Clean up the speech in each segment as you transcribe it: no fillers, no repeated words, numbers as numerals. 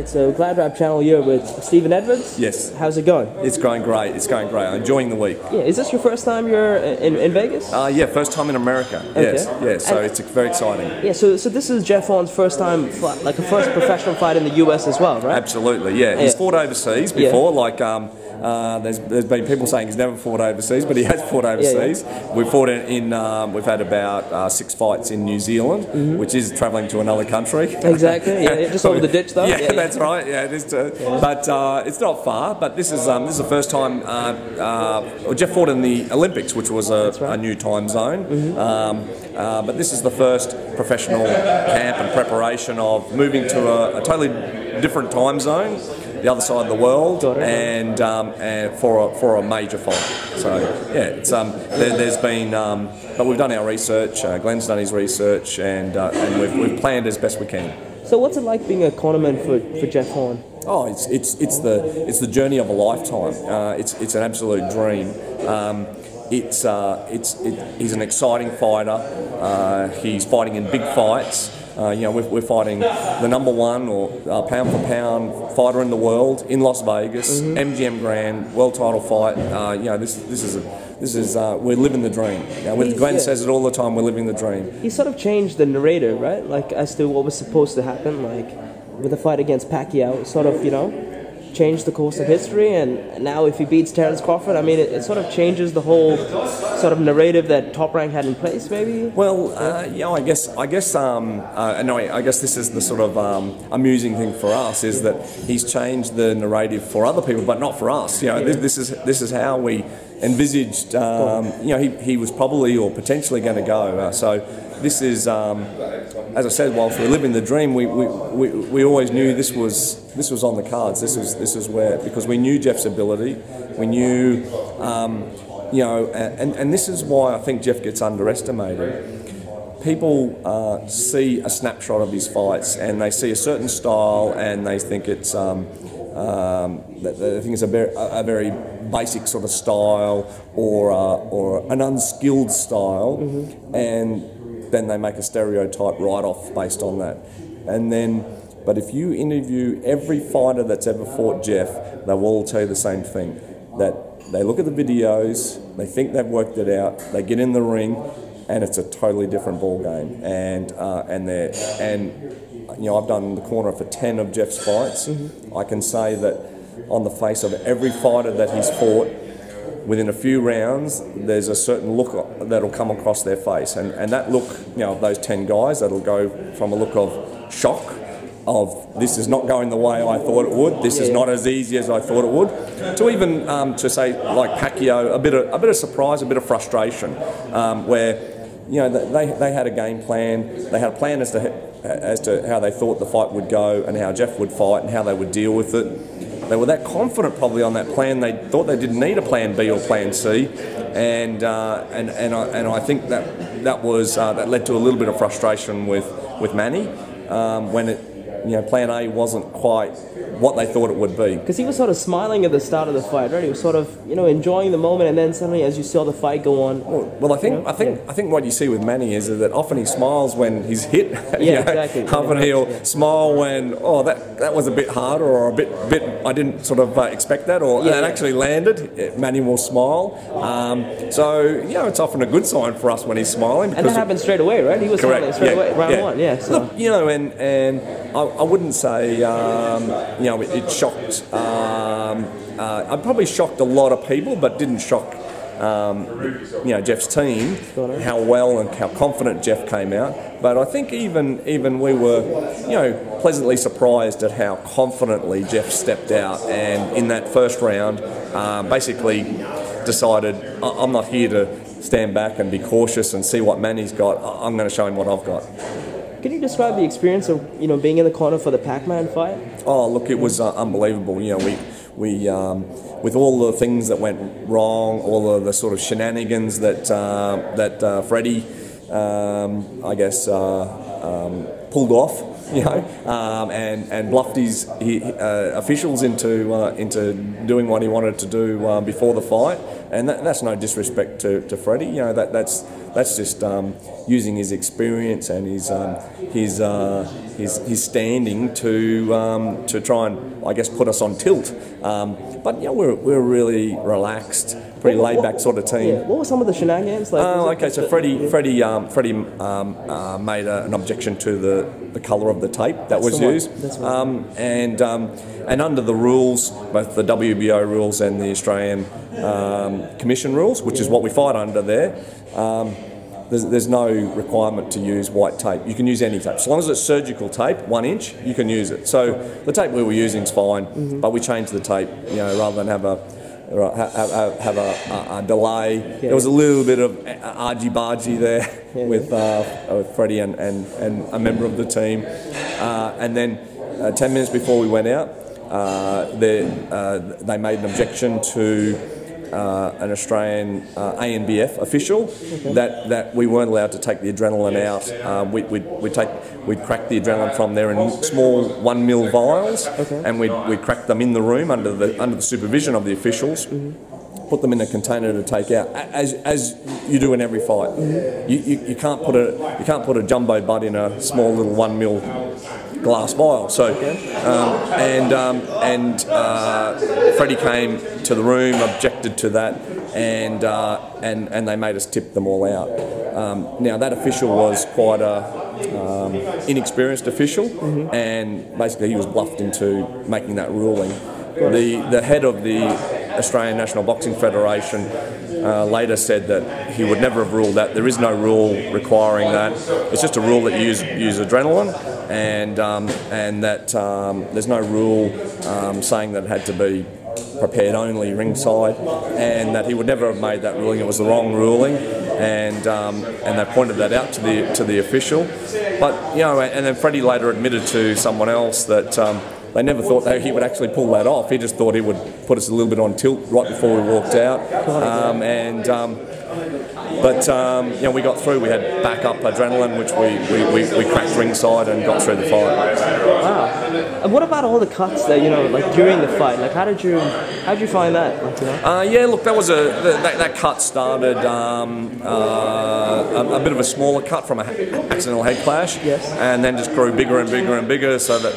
Alright, so Glad Rap Channel here with Stephen Edwards. Yes. How's it going? It's going great. It's going great. I'm enjoying the week. Yeah, is this your first time you're in Vegas? Yeah, first time in America. Okay. Yes, yes. So it's very exciting. Yeah, so this is Jeff Horn's first time, like a first professional fight in the US as well, right? Absolutely, yeah. He's fought overseas before, like there's been people saying he's never fought overseas, but he has fought overseas. We've fought we've had about 6 fights in New Zealand, which is travelling to another country. Exactly, yeah, just over the ditch though. Yeah, that's right. Yeah, it is too. But it's not far. But this is the first time Jeff fought in the Olympics, which was a new time zone. But this is the first professional camp and preparation of moving to a totally different time zone, the other side of the world, and for a major fight. So yeah, it's there's been, but we've done our research. Glenn's done his research, and we've planned as best we can. So what's it like being a cornerman for Jeff Horn? Oh, it's the journey of a lifetime. It's an absolute dream. He's an exciting fighter. He's fighting in big fights. We're fighting the #1 or pound for pound fighter in the world in Las Vegas, MGM Grand world title fight. This is we're living the dream. Glenn says it all the time. We're living the dream. He sort of changed the narrative, right? Like as to what was supposed to happen, like with the fight against Pacquiao, sort of changed the course of history, and now if he beats Terence Crawford, I mean, it sort of changes the whole sort of narrative that Top Rank had in place, maybe. Well, I guess this is the sort of amusing thing for us is that he's changed the narrative for other people, but not for us. This is how we envisaged. He was probably or potentially going to go. So this is, as I said, whilst we're living the dream, we always knew this was on the cards. This was where, because we knew Jeff's ability, we knew, and this is why I think Jeff gets underestimated. People see a snapshot of his fights and they see a certain style and they think it's a very basic sort of style or an unskilled style, and then they make a stereotype right off based on that. But if you interview every fighter that's ever fought Jeff, they will all tell you the same thing, that they look at the videos, they think they've worked it out, they get in the ring, and it's a totally different ball game. I've done the corner for 10 of Jeff's fights. I can say that on the face of every fighter that he's fought, within a few rounds, there's a certain look that'll come across their face, and that look, of those 10 guys, that'll go from a look of shock, of this is not going the way I thought it would, this is not as easy as I thought it would, to even to say like Pacquiao, a bit of surprise, a bit of frustration, where they had a game plan, they had a plan as to how they thought the fight would go and how Jeff would fight and how they would deal with it. They were that confident probably on that plan, they thought they didn't need a plan B or plan C, and I think that led to a little bit of frustration with Manny when plan A wasn't quite what they thought it would be. Because he was sort of smiling at the start of the fight, right? He was sort of, enjoying the moment, and then suddenly, as you saw the fight go on. Well, I think what you see with Manny is that often he smiles when he's hit. Exactly. Often he'll smile when that was a bit harder or a bit I didn't sort of expect that, or it actually landed. Manny will smile. It's often a good sign for us when he's smiling. And that happened straight away, right? He was smiling straight away, round one. Yeah. So. Look, and I wouldn't say it shocked. I probably shocked a lot of people, but didn't shock Jeff's team, how well and how confident Jeff came out. But I think even we were pleasantly surprised at how confidently Jeff stepped out, and in that first round basically decided, I'm not here to stand back and be cautious and see what Manny's got. I'm going to show him what I've got. Can you describe the experience of being in the corner for the Pac-Man fight? Oh, look, it was unbelievable. We with all the things that went wrong, all of the sort of shenanigans that Freddie, I guess, pulled off. And bluffed his officials into doing what he wanted to do before the fight, and that's no disrespect to Freddie. that's just using his experience and his standing to try and, I guess, put us on tilt. But yeah, we're really relaxed, pretty laid back sort of team. Yeah. What were some of the shenanigans? Like, okay, so Freddie made an objection to the colour of the tape that was used, and under the rules, both the WBO rules and the Australian Commission rules, which is what we fight under there. There's no requirement to use white tape. You can use any tape. As long as it's surgical tape, 1 inch, you can use it. So the tape we were using is fine, but we changed the tape, rather than have a delay. Yeah. There was a little bit of argy-bargy there with Freddie and a member of the team. And then 10 minutes before we went out, they made an objection to an Australian ANBF official that we weren't allowed to take the adrenaline out. We'd crack the adrenaline from there in small 1 ml vials, and we'd crack them in the room under the supervision of the officials. Put them in a container to take out, as you do in every fight. You can't put a jumbo bud in a small little 1 ml glass vial. So, Freddie came to the room, objected to that, and they made us tip them all out. Now that official was quite a inexperienced official, and basically he was bluffed into making that ruling. The head of the Australian National Boxing Federation later said that he would never have ruled that. There is no rule requiring that. It's just a rule that you use adrenaline, and that there's no rule saying that it had to be prepared only ringside, and that he would never have made that ruling. It was the wrong ruling, and they pointed that out to the official. But and then Freddie later admitted to someone else that they never thought that he would actually pull that off. He just thought he would put us a little bit on tilt right before we walked out. But we got through. We had backup adrenaline, which we cracked ringside and got through the fight. Wow. And what about all the cuts that like during the fight? Like how did you find that? Yeah, look, that was that cut started a bit of a smaller cut from an accidental head clash, and then just grew bigger and bigger and bigger, so that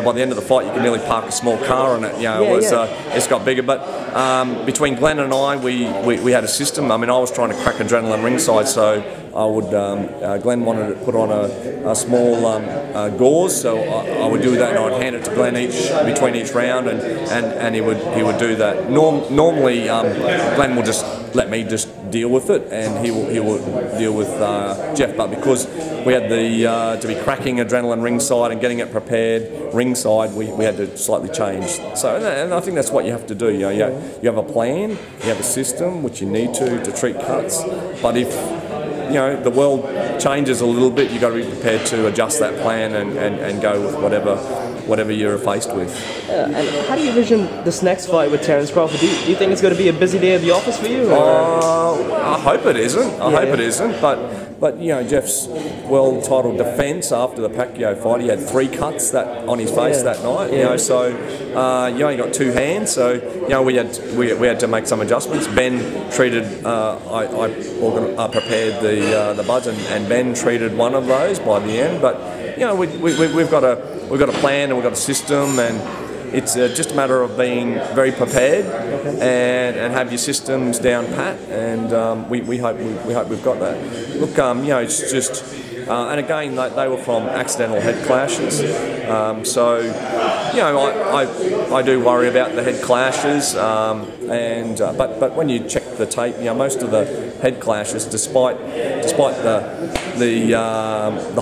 by the end of the fight you could nearly park a small car on it. It's got bigger. But between Glenn and I, we had a system. I mean, I was trying to crack adrenaline ringside, so I would. Glenn wanted to put on a small gauze, so I would do that, and I'd hand it to Glenn between each round, and he would do that. Normally, Glenn will just let me just deal with it, and he will deal with Jeff. But because we had to be cracking adrenaline ringside and getting it prepared ringside, we had to slightly change. So, and I think that's what you have to do. You have a plan, you have a system which you need to treat cuts. But if the world changes a little bit, you've got to be prepared to adjust that plan and go with whatever you're faced with. And how do you envision this next fight with Terence Crawford? Do you think it's going to be a busy day at the office for you? I hope it isn't. I hope it isn't. But Jeff's world title defence after the Pacquiao fight, he had 3 cuts on his face that night. So you only got 2 hands. So we had to make some adjustments. Ben treated. I prepared the buds, and Ben treated one of those by the end. But we've got a plan, and we've got a system, and it's just a matter of being very prepared and have your systems down pat, and we hope we've got that. Look, it's just, and again, they were from accidental head clashes, so I do worry about the head clashes, but when you check the tape, most of the head clashes, despite the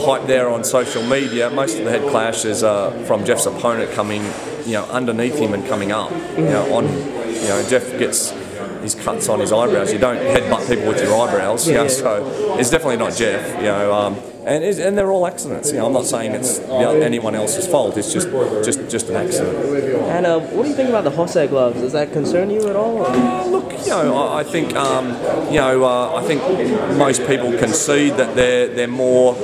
hype there on social media, most of the head clashes are from Jeff's opponent coming underneath him and coming up on him. Jeff gets his cuts on his eyebrows. You don't headbutt people with your eyebrows, so it's definitely not Jeff. And they're all accidents. I'm not saying it's anyone else's fault. It's just an accident. And what do you think about the Jose gloves? Does that concern you at all? Look, I think I think most people concede that they're more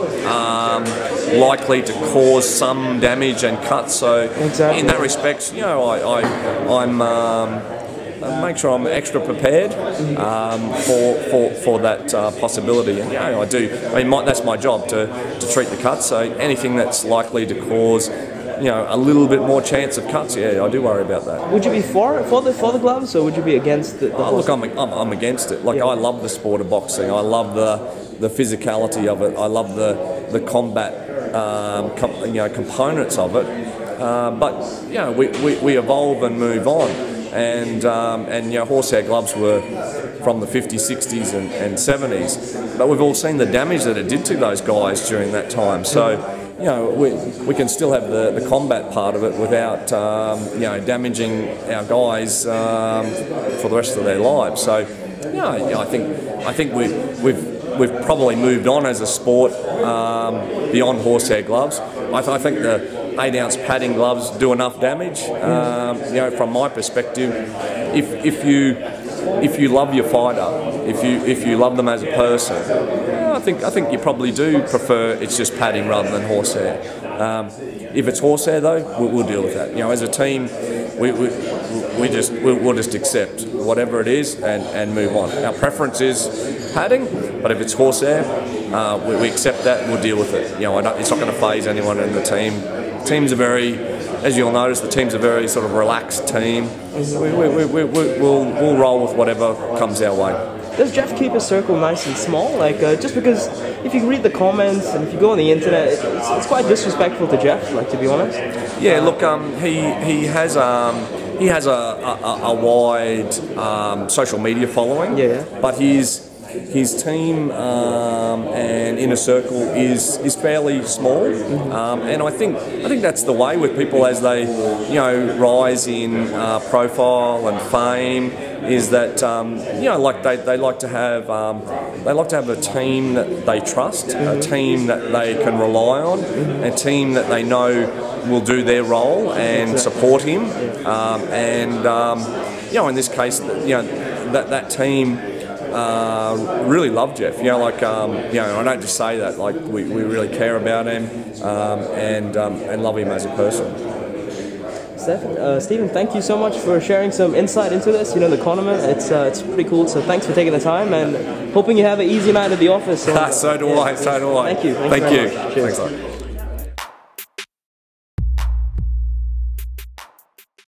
likely to cause some damage and cuts. So in that respect, make sure I'm extra prepared for that possibility. And I do. I mean, that's my job to treat the cuts. So anything that's likely to cause a little bit more chance of cuts, yeah, I do worry about that. Would you be for the gloves, or would you be against the look, I'm against it. Like, I love the sport of boxing. I love the physicality of it. I love the combat components of it. But we evolve and move on. And horsehair gloves were from the 50s, 60s and 70s. But we've all seen the damage that it did to those guys during that time. So, we can still have the combat part of it without, damaging our guys for the rest of their lives. So, I think we've probably moved on as a sport beyond horsehair gloves. I think the 8-ounce padding gloves do enough damage. From my perspective, if you love your fighter, if you love them as a person, I think you probably do prefer it's just padding rather than horsehair. If it's horsehair though, we'll deal with that. As a team, we'll just accept whatever it is and move on. Our preference is padding, but if it's horsehair, we accept that and we'll deal with it. It's not going to faze anyone in the team. Teams are very, as you'll notice, the team's a very sort of relaxed team. We'll roll with whatever comes our way. Does Jeff keep his circle nice and small? Like, just because if you read the comments and if you go on the internet, it's quite disrespectful to Jeff, like, to be honest. Yeah, look, he has a wide social media following. Yeah. But his team and inner circle is fairly small, and I think that's the way with people as they rise in profile and fame, is that like they like to have a team that they trust, a team that they can rely on, a team that they know will do their role and support him, in this case, that team really love Jeff. I don't just say that. Like, we really care about him and love him as a person. Stephen, thank you so much for sharing some insight into this. The tournament, it's pretty cool. So thanks for taking the time, and hoping you have an easy night at the office. So do I. Thank you. Thank you. Thanks a lot.